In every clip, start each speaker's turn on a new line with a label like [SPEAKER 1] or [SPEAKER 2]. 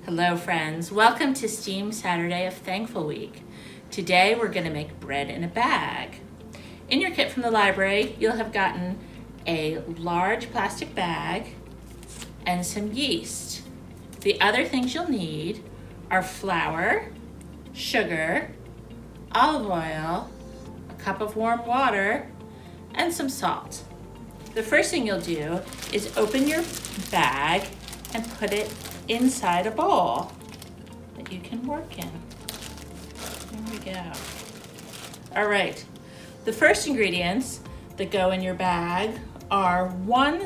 [SPEAKER 1] Hello friends, welcome to STEAM Saturday of Thankful Week. Today we're going to make bread in a bag. In your kit from the library, you'll have gotten a large plastic bag and some yeast. The other things you'll need are flour, sugar, olive oil, a cup of warm water, and some salt. The first thing you'll do is open your bag and put it inside a bowl that you can work in. There we go. All right, the first ingredients that go in your bag are 1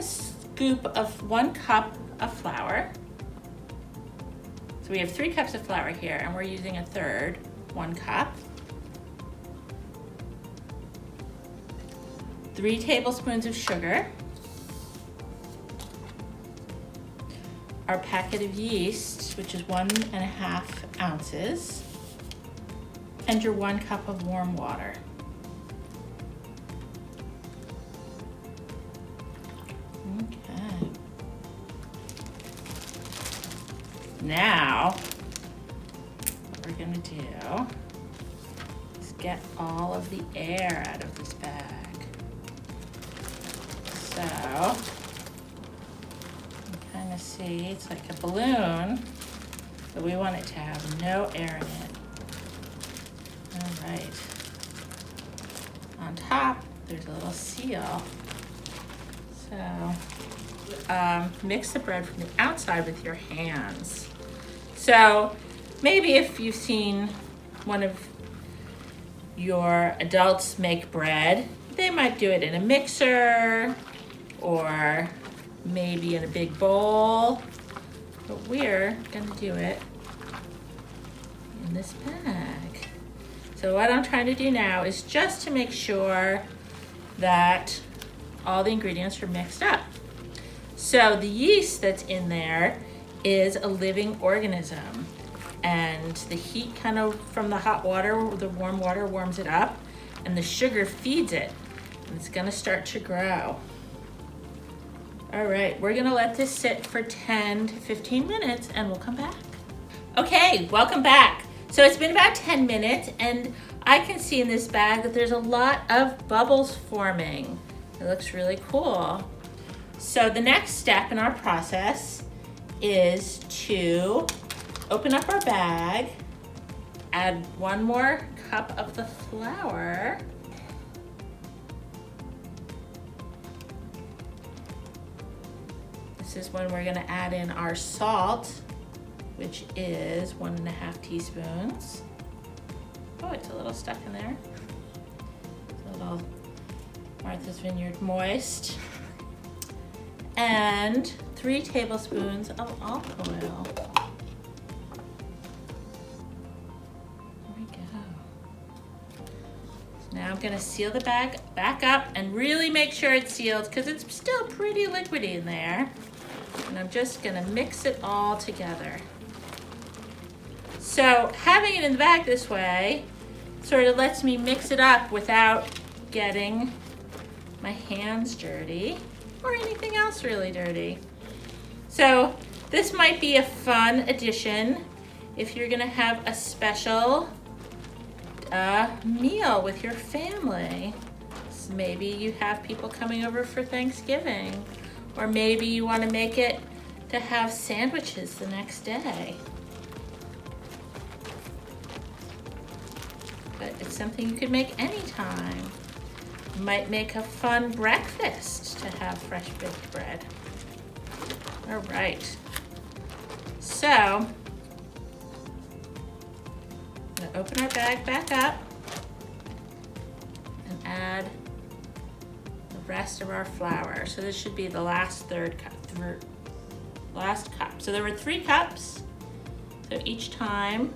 [SPEAKER 1] cup of flour. So we have 3 cups of flour here and we're using a third, 1 cup. 3 tablespoons of sugar. Our packet of yeast, which is 1.5 ounces, and your 1 cup of warm water. Okay. Now, what we're gonna do is get all of the air out of this bag. So, kind of see it's like a balloon, but we want it to have no air in it. All right. On top, there's a little seal. So, mix the bread from the outside with your hands. So, maybe if you've seen one of your adults make bread, they might do it in a mixer or maybe in a big bowl, but we're gonna do it in this bag. So what I'm trying to do now is just to make sure that all the ingredients are mixed up. So the yeast that's in there is a living organism, and the heat kind of from the hot water, the warm water warms it up, and the sugar feeds it, and it's gonna start to grow. All right, we're gonna let this sit for 10 to 15 minutes and we'll come back. Okay, welcome back. So it's been about 10 minutes and I can see in this bag that there's a lot of bubbles forming. It looks really cool. So the next step in our process is to open up our bag, add 1 more cup of the flour, this is when we're gonna add in our salt, which is 1.5 teaspoons. Oh, it's a little stuck in there. It's a little Martha's Vineyard moist. And 3 tablespoons of olive oil. There we go. So now I'm gonna seal the bag back up and really make sure it's sealed because it's still pretty liquidy in there. And I'm just gonna mix it all together. So having it in the bag this way sort of lets me mix it up without getting my hands dirty or anything else really dirty. So this might be a fun addition if you're gonna have a special meal with your family. So maybe you have people coming over for Thanksgiving, or maybe you want to make it to have sandwiches the next day. But it's something you could make anytime. You might make a fun breakfast to have fresh baked bread. All right. So, I'm gonna open our bag back up and add the rest of our flour. So this should be the last last cup. So there were 3 cups. So each time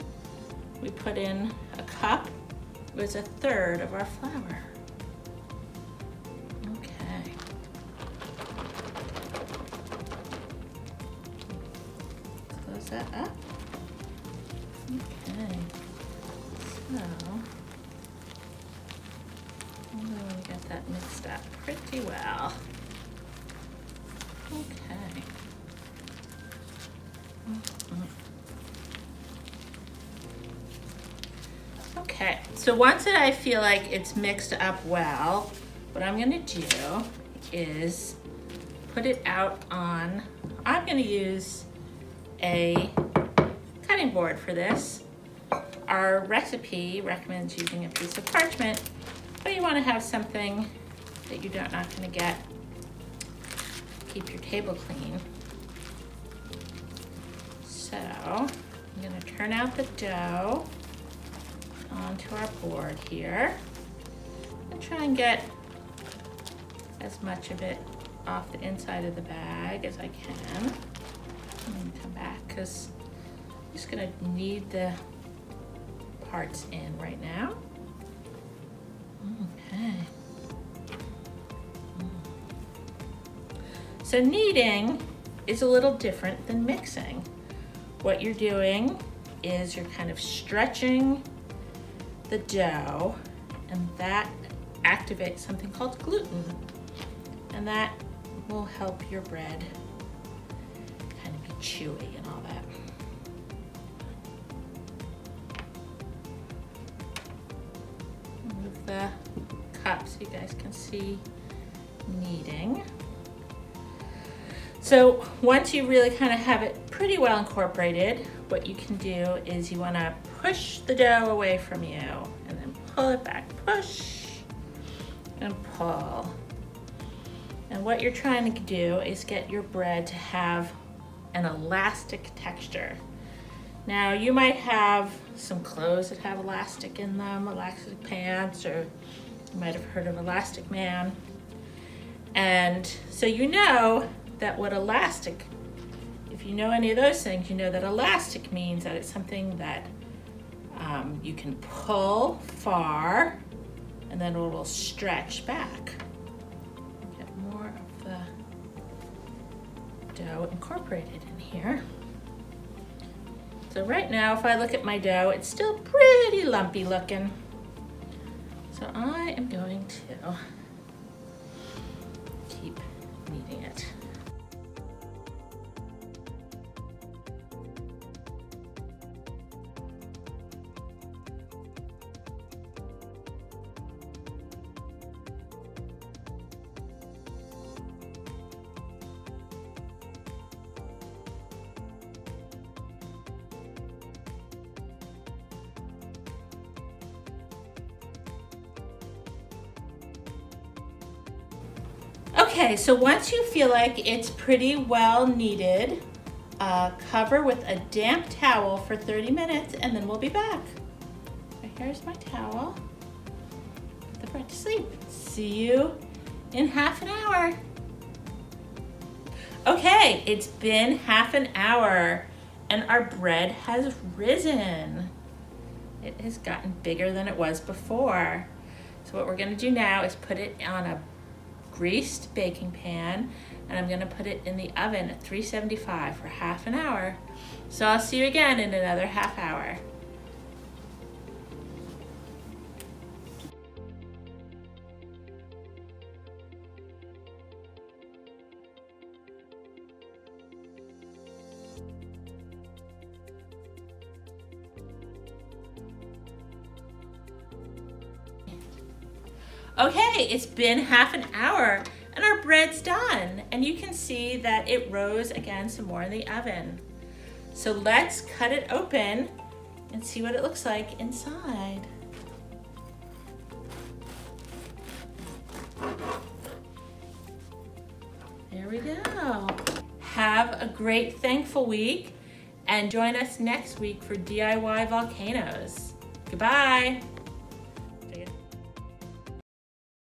[SPEAKER 1] we put in a cup, it was a third of our flour. Okay. Close that up. Okay. So, I'm going to get that mixed up pretty well. Okay. Okay, so once that I feel like it's mixed up well, what I'm gonna do is put it out on, I'm gonna use a cutting board for this. Our recipe recommends using a piece of parchment, but you wanna have something that you're not gonna get. Keep your table clean. So, I'm gonna turn out the dough onto our board here and try and get as much of it off the inside of the bag as I can. I'm gonna come back because I'm just gonna knead the parts in right now. Okay. So kneading is a little different than mixing. What you're doing is you're kind of stretching the dough, and that activates something called gluten, and that will help your bread kind of be chewy and all that. Move the cup so you guys can see kneading. So once you really kind of have it pretty well incorporated, what you can do is you want to push the dough away from you and then pull it back, push and pull. And what you're trying to do is get your bread to have an elastic texture. Now you might have some clothes that have elastic in them, elastic pants, or you might have heard of Elastic Man. And so you know that what elastic, if you know any of those things, you know that elastic means that it's something that you can pull far and then it will stretch back. Get more of the dough incorporated in here. So right now, if I look at my dough, it's still pretty lumpy looking. So I am going to keep kneading it. Okay, so once you feel like it's pretty well kneaded, cover with a damp towel for 30 minutes and then we'll be back. Here's my towel. Put the bread to sleep. See you in half an hour. Okay, it's been half an hour and our bread has risen. It has gotten bigger than it was before. So what we're gonna do now is put it on a greased baking pan, and I'm gonna put it in the oven at 375 for half an hour. So I'll see you again in another half hour. Okay, it's been half an hour and our bread's done. And you can see that it rose again some more in the oven. So let's cut it open and see what it looks like inside. There we go. Have a great Thankful Week and join us next week for DIY Volcanoes. Goodbye.